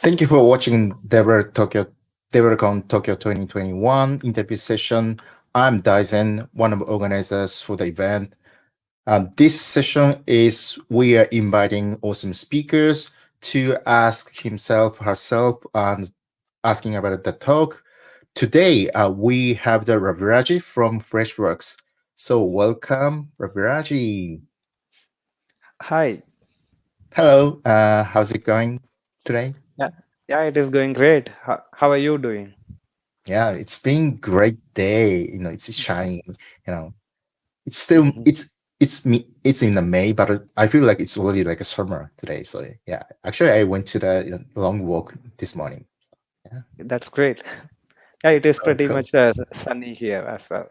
Thank you for watching DevRelCon Tokyo 2021 interview session. I'm Dyson, one of the organizers for the event. This session is we are inviting awesome speakers to ask himself, herself, and asking about the talk. Today, we have the Raviraj from Freshworks. So welcome, Raviraj. Hi. Hello, how's it going today? Yeah, yeah, it is going great. How are you doing? Yeah, it's been great day. It's shining. You know, it's still Mhm. it's in the May, but I feel like it's already like a summer today. So yeah, actually, I went to the long walk this morning. Yeah, That's great. Yeah, it is oh, pretty cool, much sunny here as well.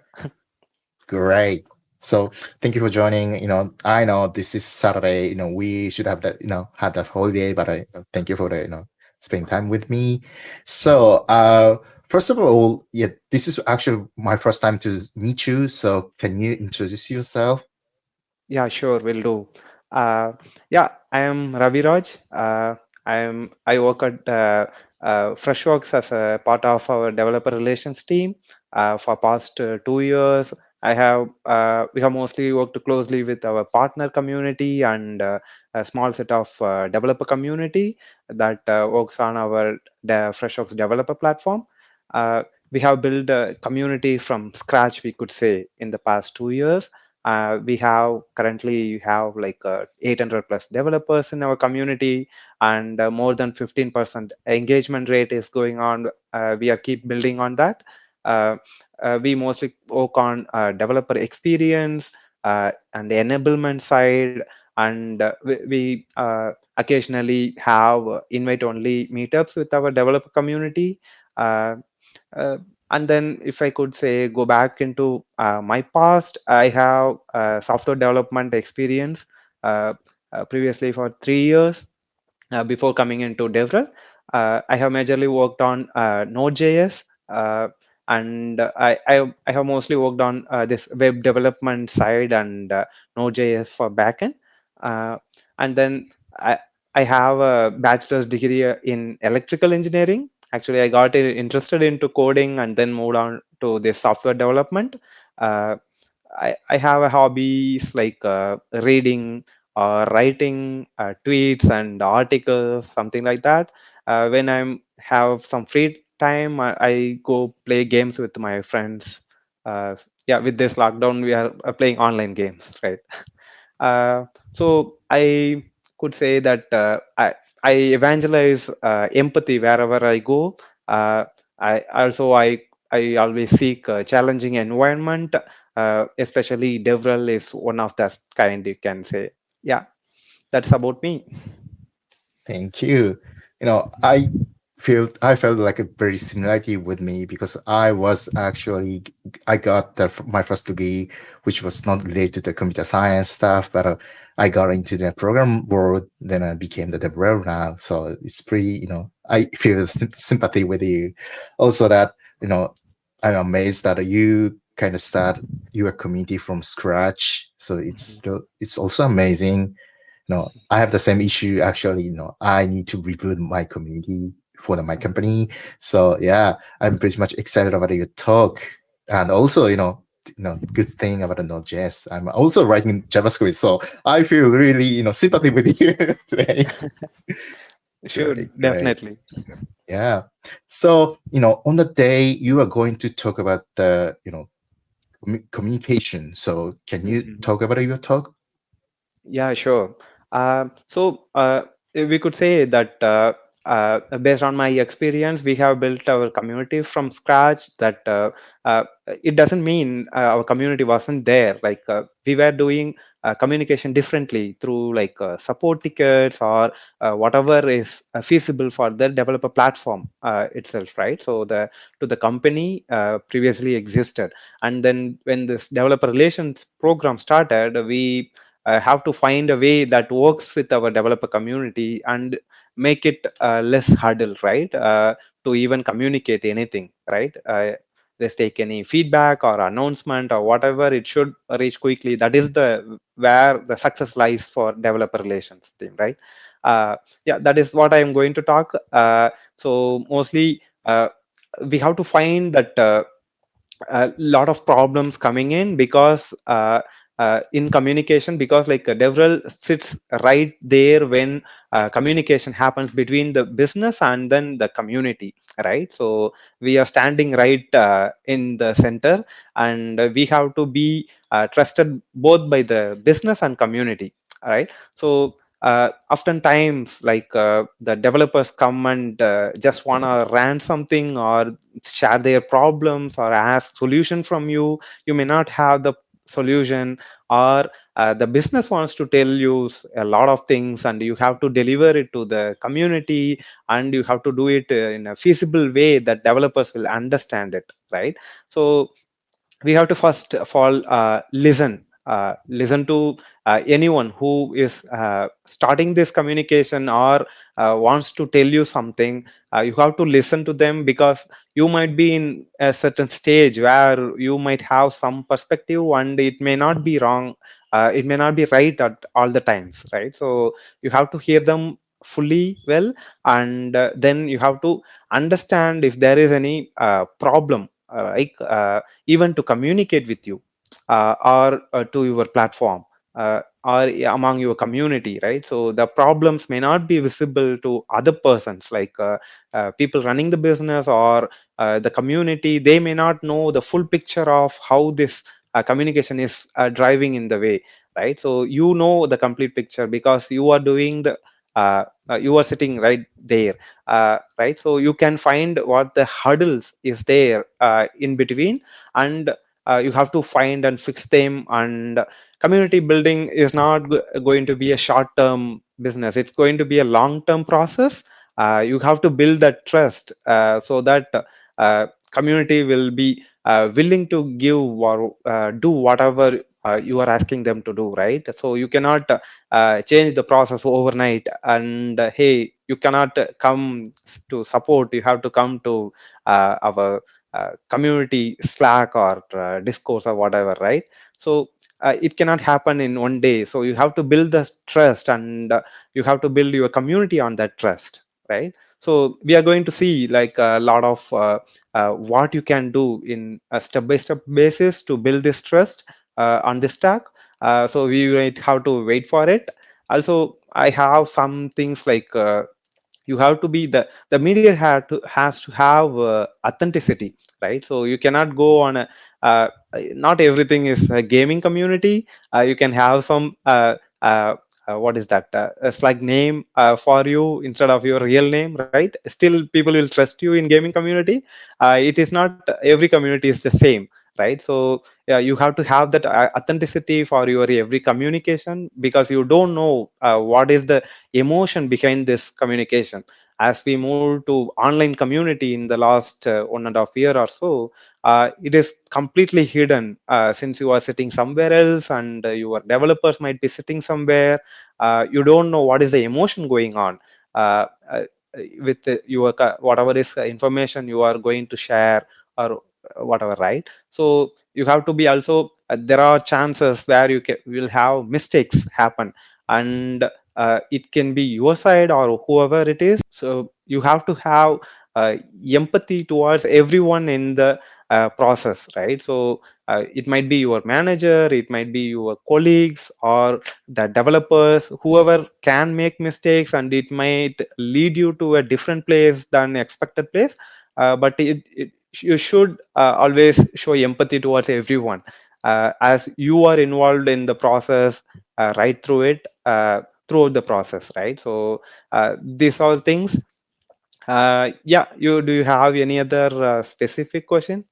great. So thank you for joining. I know this is Saturday. We should have that. Had that holiday, but thank you for the spending time with me. So first of all, yeah, this is actually my first time to meet you. So can you introduce yourself? Yeah, sure, will do. Yeah, I am Raviraj. I work at Freshworks as a part of our developer relations team. For past 2 years, we have mostly worked closely with our partner community and a small set of developer community that works on our Freshworks developer platform. Uh, we have built a community from scratch, we could say, in the past 2 years. We have currently have like 800 plus developers in our community, and more than 15% engagement rate is going on. We are keep building on that. uh, we mostly work on developer experience and the enablement side, and we occasionally have invite only meetups with our developer community. uh, uh, and then if I could say go back into my past, I have software development experience uh, previously for 3 years before coming into DevRel. I have majorly worked on Node.js, and I have mostly worked on this web development side and Node.js for backend. Uh, and then I, I have a bachelor's degree in electrical engineering. Actually, I got interested into coding and then moved on to this software development. Uh, I have a hobbies like reading or writing tweets and articles, something like that. When I'm have some free time, I go play games with my friends. Yeah, with this lockdown, we are playing online games, right? So I could say that I evangelize empathy wherever I go. I always seek a challenging environment. Especially DevRel is one of that kind, you can say. Yeah, that's about me. Thank you. I felt like a very similarity with me because I got my first degree, which was not related to the computer science stuff, but I got into the program world. Then I became the developer now, so it's pretty. I feel sympathy with you. Also, that you know, I'm amazed that you kind of start your community from scratch. So it's also amazing. I have the same issue actually. I need to rebuild my community for my company. So yeah, I'm pretty much excited about your talk. And also, good thing about the Node.js. I'm also writing JavaScript, so I feel really, sympathy with you today. Sure, Great, great. definitely. Yeah. So, on the day you are going to talk about the, communication. So can you Mhm. talk about your talk? Yeah, sure. We could say that based on my experience, we have built our community from scratch. That it doesn't mean our community wasn't there. Like we were doing communication differently through like support tickets or whatever is feasible for the developer platform itself, right? So the to the company previously existed, and then when this developer relations program started, we have to find a way that works with our developer community and make it less hurdle, right? To even communicate anything, right? Let's take any feedback or announcement or whatever, it should reach quickly. That is the where the success lies for developer relations team, right? Yeah, that is what I am going to talk. So mostly we have to find that a lot of problems coming in because in communication, because like devrel sits right there when communication happens between the business and then the community, right? So we are standing right in the center, and we have to be trusted both by the business and community, right? So oftentimes like the developers come and just want to rant something or share their problems or ask solution from you. You may not have the solution, or the business wants to tell you a lot of things, and you have to deliver it to the community, and you have to do it in a feasible way that developers will understand it, right? So we have to first of all listen to anyone who is starting this communication or wants to tell you something. You have to listen to them, because you might be in a certain stage where you might have some perspective, and it may not be wrong, it may not be right at all the times, right? So you have to hear them fully well, and then you have to understand if there is any problem, even to communicate with you, or to your platform, or among your community, right? So the problems may not be visible to other persons, like people running the business or the community. They may not know the full picture of how this communication is driving in the way, right? So you know the complete picture because you are doing the you are sitting right there, right? So you can find what the hurdles is there in between, and you have to find and fix them. And community building is not going to be a short term business, it's going to be a long term process. You have to build that trust, so that community will be willing to give or do whatever you are asking them to do, right? So you cannot change the process overnight, and hey, you cannot come to support, you have to come to our community Slack or discourse or whatever, right? So it cannot happen in one day. So you have to build this trust, and you have to build your community on that trust, right? So we are going to see like a lot of what you can do in a step by step basis to build this trust on this stack. So we might have to wait for it. Also, I have some things like you have to be the media has to have authenticity, right? So you cannot go on a not everything is a gaming community. You can have some what is that a Slack name for you instead of your real name, right? Still people will trust you in gaming community. It is not every community is the same, right? So yeah, you have to have that authenticity for your every communication, because you don't know what is the emotion behind this communication. As we move to online community in the last 1.5 year or so, it is completely hidden, since you are sitting somewhere else, and your developers might be sitting somewhere. You don't know what is the emotion going on with your whatever is information you are going to share, or whatever, right? So you have to be also there are chances where will have mistakes happen, and it can be your side or whoever it is. So you have to have uh, empathy towards everyone in the process, right? So it might be your manager, it might be your colleagues, or the developers, whoever can make mistakes, and it might lead you to a different place than expected place. But you should always show empathy towards everyone, as you are involved in the process, right through it, throughout the process, right? So these all things. Yeah, you do you have any other specific question?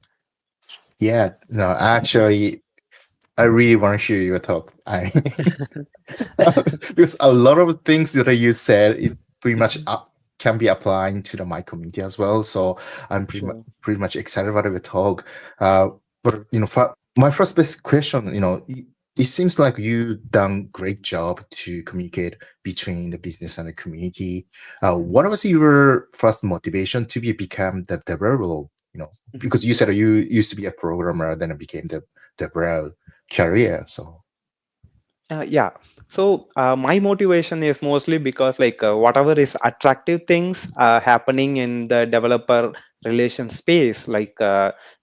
Yeah, no, actually, I really want to hear your talk. I because a lot of things that you said is pretty much Mhm. can be applying to the my community as well. So I'm Sure. pretty much excited about your talk. But for my first basic question, it seems like you done great job to communicate between the business and the community. Mhm. What was your first motivation to become the developer? Mhm. Because you said you used to be a programmer, then it became the developer career. So Yeah. So my motivation is mostly because like whatever is attractive things happening in the developer relation space, like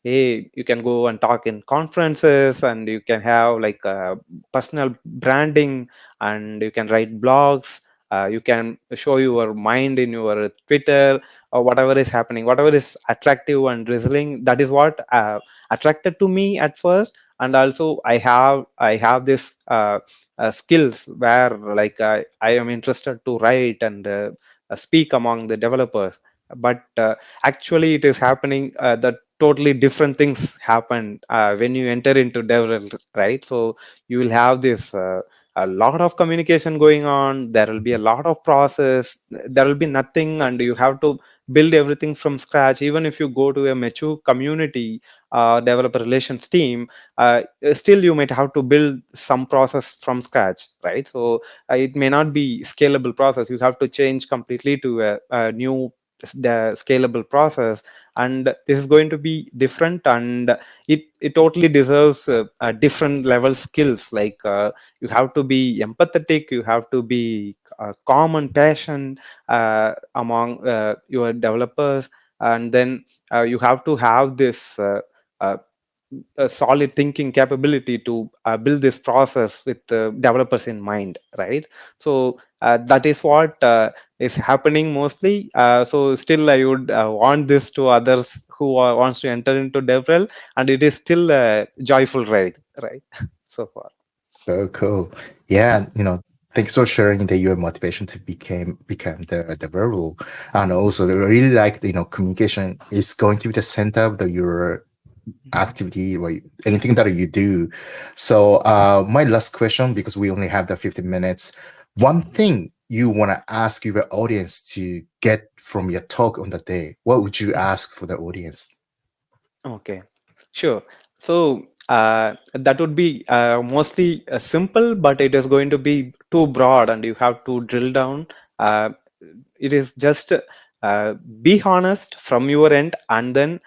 hey, you can go and talk in conferences, and you can have like personal branding, and you can write blogs. You can show your mind in your Twitter, or whatever is happening, whatever is attractive and drizzling. That is what attracted to me at first. And also I have this skills where like I am interested to write and speak among the developers. But actually it is happening that totally different things happen when you enter into development, right? So you will have this a lot of communication going on. There will be a lot of process. There will be nothing, and you have to build everything from scratch. Even if you go to a mature community developer relations team, still you might have to build some process from scratch, right? So it may not be scalable process. You have to change completely to a new scalable process, and this is going to be different, and it totally deserves different level skills. Like you have to be empathetic, you have to be common passion among your developers, and then you have to have this uh, a solid thinking capability to build this process with developers in mind, right? So that is what is happening mostly. So still I would want this to others who wants to enter into DevRel, and it is still a joyful ride, right? So far. So cool. Yeah, thanks for sharing that your motivation to become the verbal. And also I really like communication is going to be the center of your Mhm. activity or anything that you do. So my last question, because we only have the 15 minutes, one thing you want to ask your audience to get from your talk on the day, what would you ask for the audience? Okay, sure. So that would be mostly simple, but it is going to be too broad, and you have to drill down. Uh, it is just be honest from your end, and then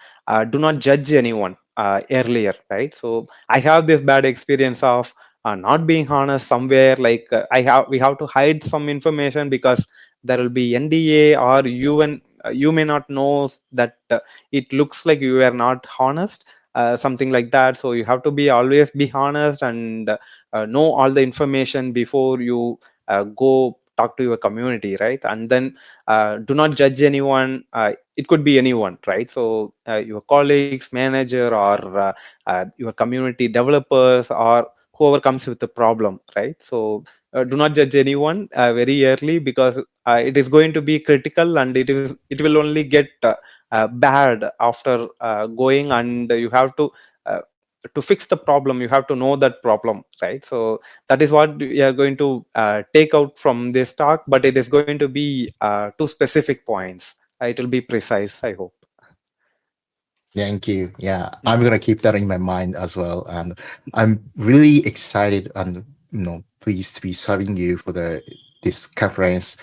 do not judge anyone earlier, right? So I have this bad experience of not being honest somewhere. Like we have to hide some information because there will be NDA, or you may not know that it looks like you are not honest, something like that. So you have to be always be honest, and know all the information before you go talk to your community, right? And then do not judge anyone. It could be anyone, right? So your colleagues, manager, or your community developers, or whoever comes with the problem, right? So do not judge anyone very early, because it is going to be critical, and it will only get bad after going, and you have to fix the problem. You have to know that problem, right? So that is what we are going to take out from this talk, but it is going to be to specific points. It will be precise, I hope. Thank you. Yeah, I'm Mhm. gonna keep that in my mind as well, and I'm really excited and pleased to be serving you for the this conference.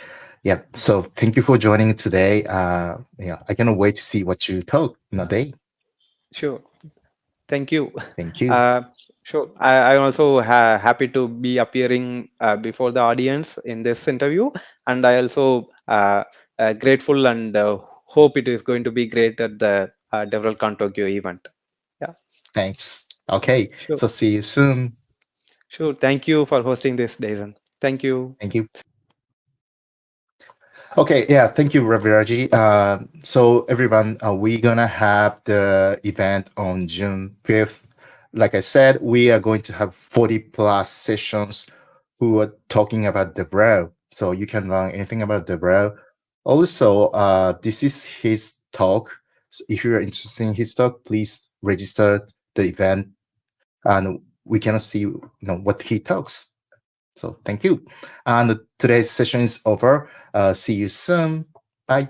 Yeah, so thank you for joining today. Yeah, I cannot wait to see what you talk in a day. Sure. Thank you. Thank you. Uh, sure. I'm also happy to be appearing before the audience in this interview, and I also grateful and hope it is going to be great at the DevRelCon Tokyo event. Yeah, Thanks. Okay, sure. so see you soon. Sure. Thank you for hosting this, Jason. Thank you. Thank you. Okay, yeah, thank you, Raviraj. So everyone, we're gonna have the event on June 5th. Like I said, we are going to have 40 plus sessions who are talking about DevRel. So you can learn anything about DevRel. Also, this is his talk. So if you're interested in his talk, please register the event and we can see what he talks. So thank you. And today's session is over. See you soon. Bye.